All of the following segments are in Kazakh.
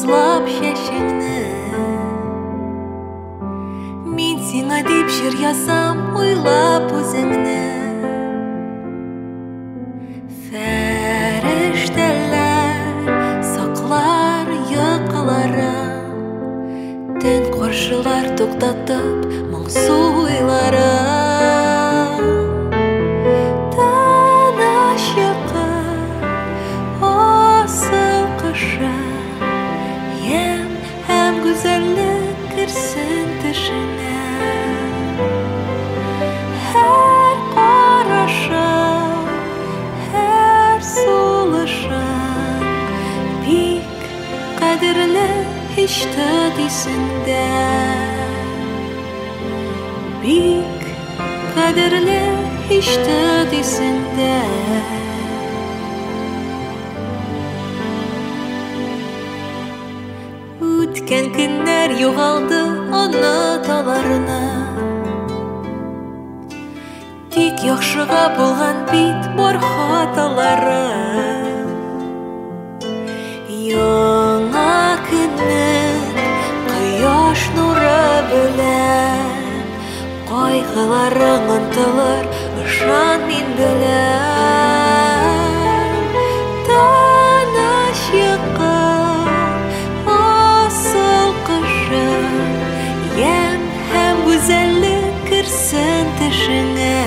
ызлап шешеңні. Мен сеңа деп жыр язам, ойлап өзіңні. Фәрештәләр саклар йокыларын, төн каршылар туктатып моңсу уйларын. Таныш якын асыл кышын, ем һәм гүзәллек керсен төшенә. Һәр карашың, һәр сулышың бик кадерле, һич тот исеңдә. Бик кадерле, һич тот исеңдә. Үткән көннәр югалды оныталарына, тик яхшыга булган бит бар хаталары. Яңа көннең кояш нуры белән кайгыларың онтылыр, ышан, мин беләм. Таныш якын асыл кышын, ям һәм гүзәллек керсен төшеңә.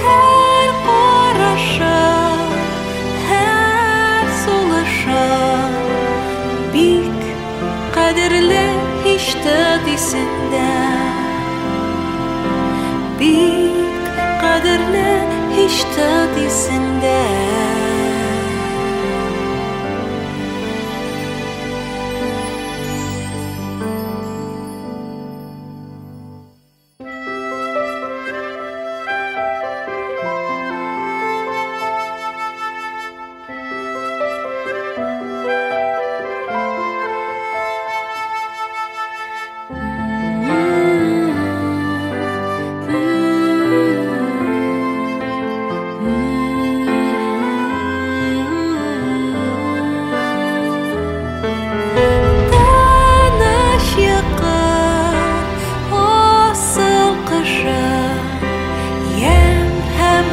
Һәр карашың, һәр сулышың бик кадерле, һич тот исеңдә. Бик кадерле, һич тот исеңдә.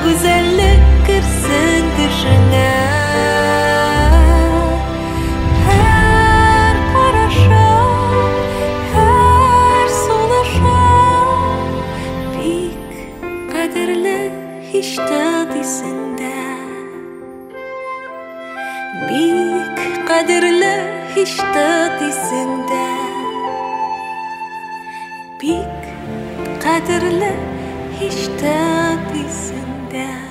Güzellik kirsin düşüne. Her karışın, her soluşun bik kaderli, hiç tut isinde. Bik kaderli, hiç tut isinde. Bik kaderli, hiç tut isinde.